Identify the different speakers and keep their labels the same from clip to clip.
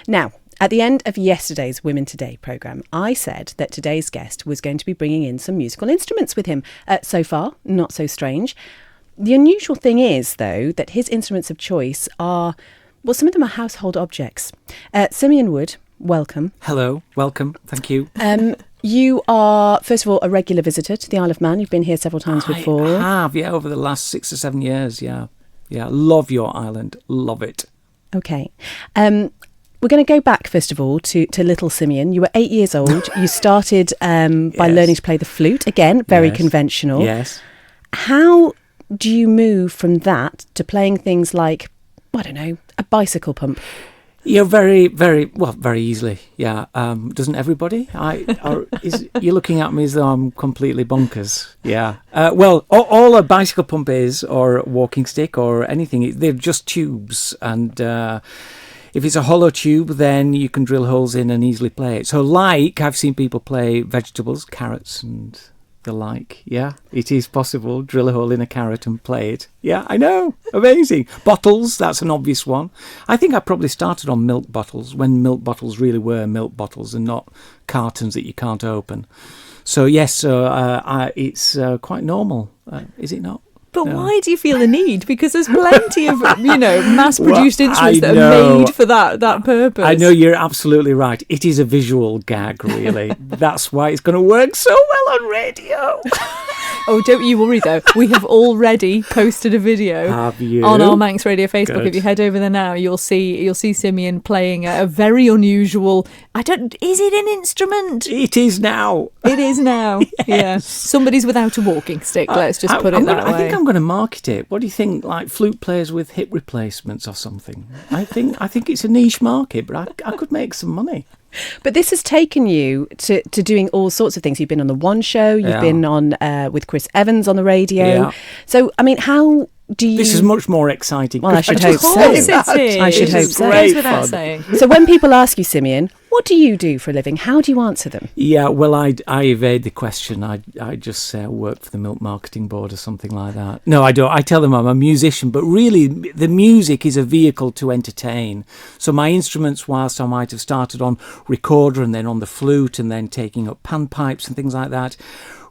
Speaker 1: Now, at the end of yesterday's Women Today programme, I said that today's guest was going to be bringing in some musical instruments with him. So far, not so strange. The unusual thing is, though, that his instruments of choice are, well, some of them are household objects. Simeon Wood, welcome.
Speaker 2: Hello, welcome, thank you.
Speaker 1: You are, first of all, a regular visitor to the Isle of Man. You've been here several times before.
Speaker 2: I have, over the last 6 or 7 years, yeah. Love your island, love it.
Speaker 1: Okay. We're going to go back, first of all, to little Simeon. You were 8 years old. You started by learning to play the flute. Again, very conventional.
Speaker 2: Yes.
Speaker 1: How do you move from that to playing things like, I don't know, a bicycle pump?
Speaker 2: Yeah, very, very easily. Yeah, doesn't everybody? You're looking at me as though I'm completely bonkers. Yeah. All a bicycle pump is, or a walking stick, or anything, they're just tubes, and if it's a hollow tube, then you can drill holes in and easily play it. So, like I've seen people play vegetables, carrots, and the like. Yeah, it is possible. Drill a hole in a carrot and play it. Yeah, I know. Amazing. Bottles, that's an obvious one. I think I probably started on milk bottles when milk bottles really were milk bottles and not cartons that you can't open. So, yes, it's quite normal. Is it not?
Speaker 3: But why do you feel the need? Because there's plenty of, mass-produced instruments that are made for that purpose.
Speaker 2: I know, you're absolutely right. It is a visual gag, really. That's why it's going to work so well on radio.
Speaker 3: Oh, don't you worry, though. We have already posted a video on our Manx Radio Facebook. Good. If you head over there now, you'll see Simeon playing a very unusual... Is it an instrument?
Speaker 2: It is now.
Speaker 3: It is now. Yes. Yeah. Somebody's without a walking stick, let's just put it that way.
Speaker 2: I think I'm going to market it. What do you think? Like flute players with hip replacements or something? I think it's a niche market, but I could make some money.
Speaker 1: But this has taken you to doing all sorts of things. You've been on the One Show. You've been on with Chris Evans on the radio. Yeah. So, I mean, how do you...
Speaker 2: This is much more exciting.
Speaker 1: Well, I should hope so. I should hope so.
Speaker 3: Goes without saying.
Speaker 1: So when people ask you, Simeon, what do you do for a living? How do you answer them?
Speaker 2: Yeah, well, I evade the question. I just say I work for the Milk Marketing Board or something like that. No, I don't. I tell them I'm a musician, but really the music is a vehicle to entertain. So my instruments, whilst I might have started on recorder and then on the flute and then taking up panpipes and things like that,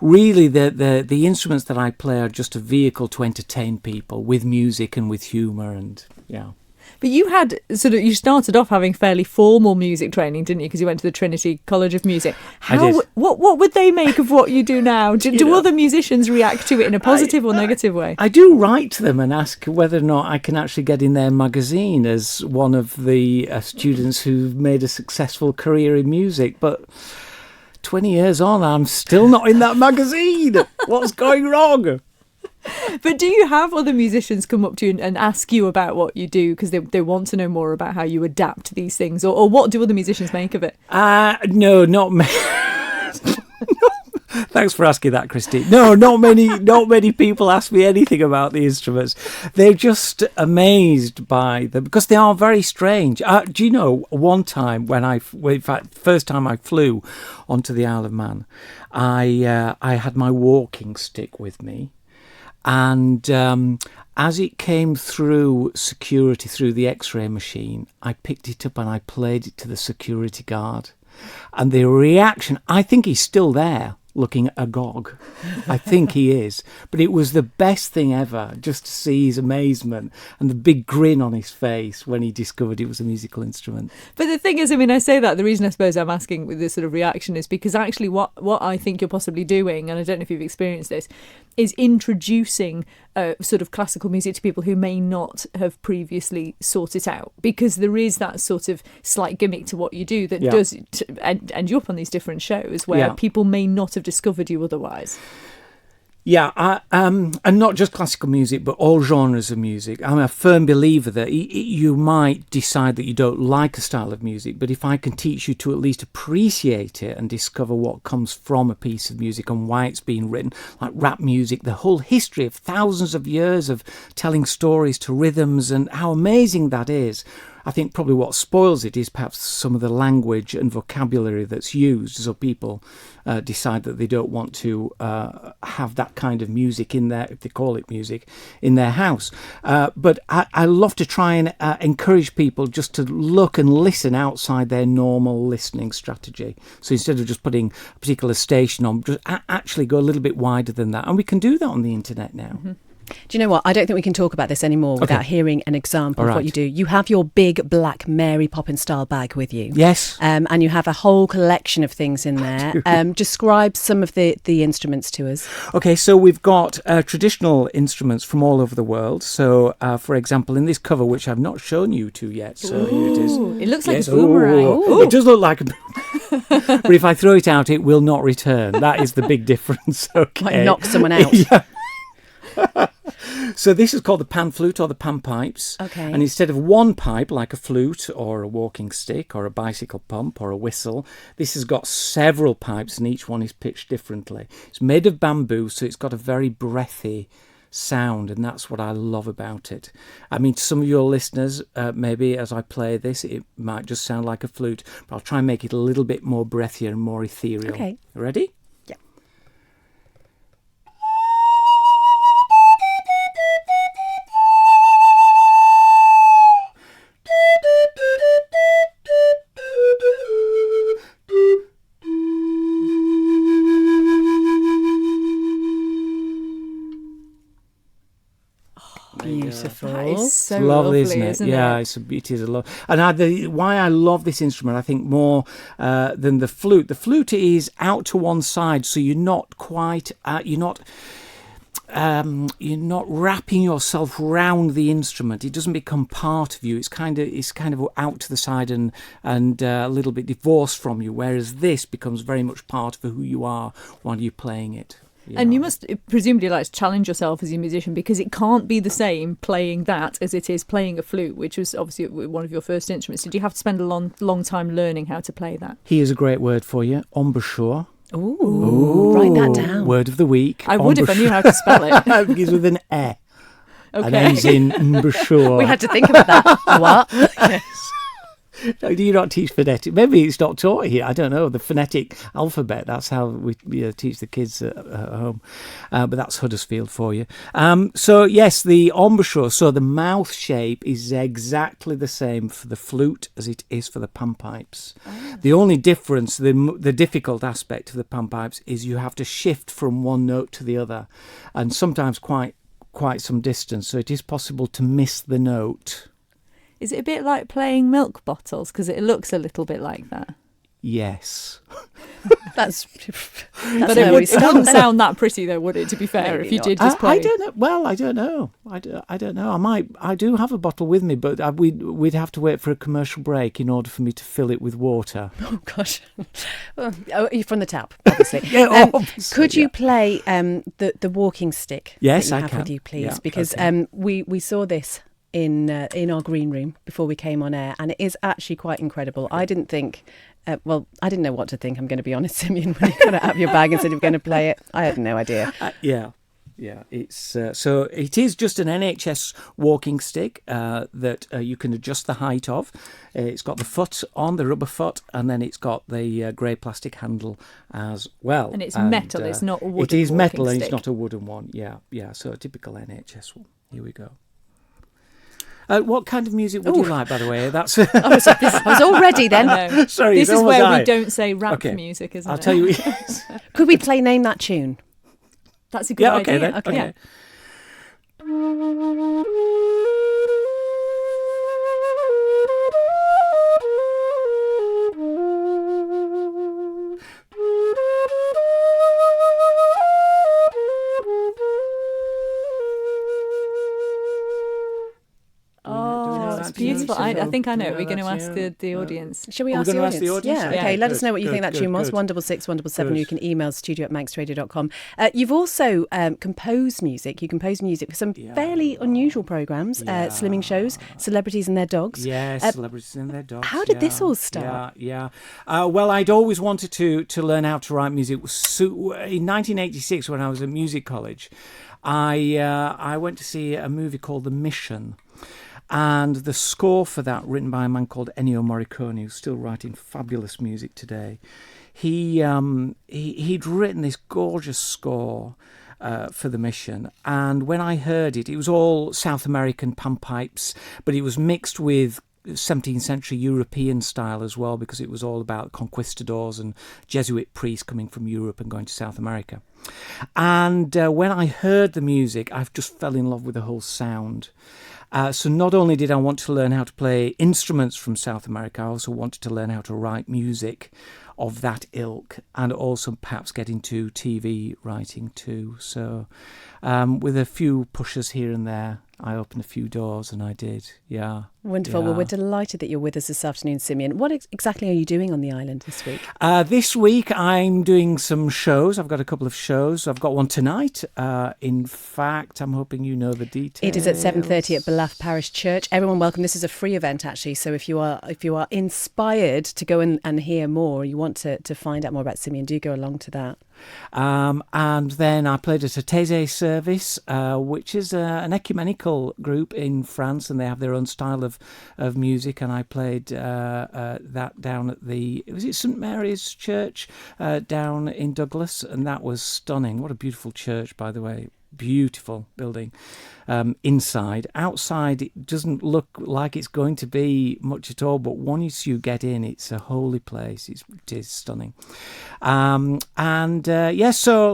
Speaker 2: really the instruments that I play are just a vehicle to entertain people with music and with humour and, yeah.
Speaker 3: But you started off having fairly formal music training, didn't you? Because you went to the Trinity College of Music.
Speaker 2: I did.
Speaker 3: What would they make of what you do now? Do other musicians react to it in a positive or negative way?
Speaker 2: I do write to them and ask whether or not I can actually get in their magazine as one of the students who've made a successful career in music. But 20 years on, I'm still not in that magazine. What's going wrong?
Speaker 3: But do you have other musicians come up to you and ask you about what you do because they want to know more about how you adapt these things, or what do other musicians make of it?
Speaker 2: No, not me. Thanks for asking that, Christy. No, not many people ask me anything about the instruments. They're just amazed by them because they are very strange. Do you know, one time first time I flew onto the Isle of Man, I had my walking stick with me. And as it came through security, through the X-ray machine, I picked it up and I played it to the security guard. And the reaction, I think he's still there looking agog. I think he is. But it was the best thing ever, just to see his amazement and the big grin on his face when he discovered it was a musical instrument.
Speaker 3: But the thing is, I mean, I say that, the reason I suppose I'm asking with this sort of reaction is because actually what I think you're possibly doing, and I don't know if you've experienced this, is introducing sort of classical music to people who may not have previously sought it out, because there is that sort of slight gimmick to what you do that does end you up on these different shows where people may not have discovered you otherwise.
Speaker 2: Yeah, and not just classical music, but all genres of music. I'm a firm believer that you might decide that you don't like a style of music, but if I can teach you to at least appreciate it and discover what comes from a piece of music and why it's been written, like rap music, the whole history of thousands of years of telling stories to rhythms and how amazing that is. I think probably what spoils it is perhaps some of the language and vocabulary that's used. So people decide that they don't want to have that kind of music in there, if they call it music, in their house. But I love to try and encourage people just to look and listen outside their normal listening strategy. So instead of just putting a particular station on, just actually go a little bit wider than that. And we can do that on the internet now.
Speaker 3: Mm-hmm.
Speaker 1: Do you know what? I don't think we can talk about this anymore without hearing an example of what you do. You have your big black Mary Poppins style bag with you.
Speaker 2: Yes.
Speaker 1: And you have a whole collection of things in there. Describe some of the instruments to us.
Speaker 2: Okay, so we've got traditional instruments from all over the world. So, for example, in this cover, which I've not shown you to yet. So here it is.
Speaker 3: It looks like a boomerang.
Speaker 2: Ooh. It does look like a boomerang. But if I throw it out, it will not return. That is the big difference. Okay.
Speaker 1: Might knock someone out.
Speaker 2: Yeah. So this is called the pan flute or the pan pipes.
Speaker 1: Okay.
Speaker 2: And instead of one pipe like a flute or a walking stick or a bicycle pump or a whistle, this has got several pipes and each one is pitched differently. It's made of bamboo, so it's got a very breathy sound, and that's what I love about it. I mean, to some of your listeners, maybe as I play this, it might just sound like a flute, but I'll try and make it a little bit more breathier and more ethereal.
Speaker 1: Okay.
Speaker 2: Ready?
Speaker 1: Beautiful.
Speaker 3: That is so
Speaker 2: It's lovely, isn't
Speaker 3: isn't
Speaker 2: it? Yeah,
Speaker 3: it?
Speaker 2: it is a love. And why I love this instrument, I think more than the flute. The flute is out to one side, so you're not quite, you're not wrapping yourself round the instrument. It doesn't become part of you. It's kind of out to the side and a little bit divorced from you. Whereas this becomes very much part of who you are while you're playing it.
Speaker 3: And you must presumably like to challenge yourself as a musician, because it can't be the same playing that as it is playing a flute, which was obviously one of your first instruments. Did you have to spend a long time learning how to play that?
Speaker 2: Here's a great word for you: embouchure.
Speaker 1: Ooh, write that down.
Speaker 2: Word of the week.
Speaker 3: I would if I knew how to spell it.
Speaker 2: It begins with an E.
Speaker 3: Okay.
Speaker 2: And ends in embouchure.
Speaker 1: We had to think about that. What? Yes.
Speaker 2: No, do you not teach phonetic? Maybe it's not taught here. I don't know. The phonetic alphabet, that's how we teach the kids at home. But that's Huddersfield for you. So, yes, the embouchure. So the mouth shape is exactly the same for the flute as it is for the panpipes. Oh. The only difference, the difficult aspect of the panpipes is you have to shift from one note to the other, and sometimes quite some distance. So it is possible to miss the note.
Speaker 3: Is it a bit like playing milk bottles? Because it looks a little bit like that.
Speaker 2: Yes.
Speaker 1: That's
Speaker 3: but it wouldn't sound that pretty, though, would it? To be fair,
Speaker 1: Maybe
Speaker 3: if you
Speaker 1: not.
Speaker 3: did just play.
Speaker 2: I don't know. Well, I don't know. I don't know. I do have a bottle with me, but we'd have to wait for a commercial break in order for me to fill it with water.
Speaker 1: Oh gosh. Well, from the tap, obviously.
Speaker 2: Yeah, obviously,
Speaker 1: could you play the walking stick?
Speaker 2: Yes,
Speaker 1: that you
Speaker 2: I
Speaker 1: have
Speaker 2: can.
Speaker 1: with you, please,
Speaker 2: Yeah,
Speaker 1: because
Speaker 2: okay.
Speaker 1: we saw this in our green room before we came on air, and it is actually quite incredible. I didn't think. I didn't know what to think. I'm going to be honest, Simeon. When you got it out of your bag and said you were going to play it, I had no idea.
Speaker 2: Yeah. It's so it is just an NHS walking stick that you can adjust the height of. It's got the foot on, the rubber foot, and then it's got the grey plastic handle as well.
Speaker 3: And it's metal. It's not a wooden.
Speaker 2: It is metal,
Speaker 3: stick.
Speaker 2: and it's not a wooden one. Yeah. So a typical NHS one. Here we go. What kind of music would you like, by the way? That's
Speaker 1: I was all ready then.
Speaker 3: No.
Speaker 2: Sorry,
Speaker 3: this is where we
Speaker 2: I.
Speaker 3: don't say rap
Speaker 2: Okay.
Speaker 3: music, isn't
Speaker 2: I'll
Speaker 3: it?
Speaker 2: tell you.
Speaker 1: Could we play Name That Tune?
Speaker 3: That's a good
Speaker 2: Yeah.
Speaker 3: idea.
Speaker 2: Okay then.
Speaker 1: Okay.
Speaker 2: Okay.
Speaker 3: Oh, it's beautiful. I think I know. We're going to ask the audience.
Speaker 1: Shall we
Speaker 2: Are we
Speaker 1: ask the
Speaker 2: gonna
Speaker 1: audience?
Speaker 2: ask the audience?
Speaker 1: Yeah,
Speaker 2: Okay,
Speaker 1: okay. Let
Speaker 2: good,
Speaker 1: us know what you think
Speaker 2: good,
Speaker 1: that tune was.
Speaker 2: good.
Speaker 1: 166 177.
Speaker 2: Good.
Speaker 1: You can email studio@manxradio.com. You've also composed music. You compose music for some fairly unusual programmes, slimming shows, celebrities and their dogs.
Speaker 2: Yes, celebrities and their dogs.
Speaker 1: How did this all start?
Speaker 2: Yeah. Well, I'd always wanted to learn how to write music. So, in 1986, when I was at music college, I went to see a movie called The Mission. And the score for that, written by a man called Ennio Morricone, who's still writing fabulous music today. He'd written this gorgeous score for the mission, and when I heard it, it was all South American panpipes, but it was mixed with 17th century European style as well, because it was all about conquistadors and Jesuit priests coming from Europe and going to South America. And when I heard the music, I just fell in love with the whole sound. So not only did I want to learn how to play instruments from South America, I also wanted to learn how to write music of that ilk, and also perhaps get into TV writing too. So with a few pushes here and there, I opened a few doors, and I did, yeah.
Speaker 1: Wonderful.
Speaker 2: Yeah.
Speaker 1: Well, we're delighted that you're with us this afternoon, Simeon. What exactly are you doing on the island this week?
Speaker 2: This week I'm doing some shows. I've got a couple of shows. I've got one tonight. In fact, I'm hoping you know the details.
Speaker 1: It is at 7:30 at Belaf Parish Church. Everyone welcome. This is a free event, actually. So if you are inspired to go and hear more, you want to find out more about Simeon, do go along to that.
Speaker 2: And then I played at a Taizé service, which is an ecumenical group in France, and they have their own style of music. And I played that down at was it St Mary's Church down in Douglas, and that was stunning. What a beautiful church, by the way. Beautiful building. Inside. Outside, it doesn't look like it's going to be much at all, but once you get in, it's a holy place. It is stunning. So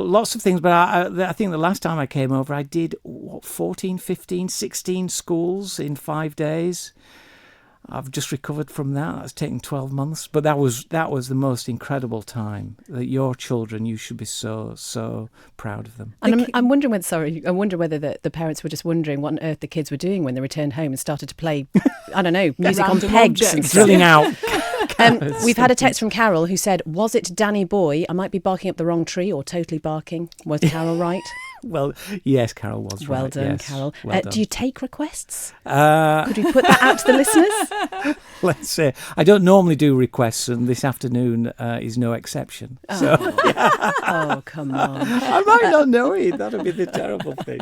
Speaker 2: lots of things, but I think the last time I came over, I did 14, 15, 16 schools in 5 days. I've just recovered from that. That's taken 12 months, but that was the most incredible time. That your children, you should be so proud of them.
Speaker 1: And I wonder whether the parents were just wondering what on earth the kids were doing when they returned home and started to play, I don't know, music on pegs and stuff.
Speaker 2: Drilling out.
Speaker 1: We've had a text from Carol who said, "Was it Danny Boy? I might be barking up the wrong tree or totally barking." Was Carol right?
Speaker 2: Well, yes, Carol was right.
Speaker 1: Well done,
Speaker 2: yes.
Speaker 1: Carol.
Speaker 2: Well done.
Speaker 1: Do you take requests? Could we put that out to the listeners?
Speaker 2: Let's say I don't normally do requests, and this afternoon is no exception.
Speaker 1: Oh.
Speaker 2: So,
Speaker 1: Oh, come on.
Speaker 2: I might not know it. That'll be the terrible thing.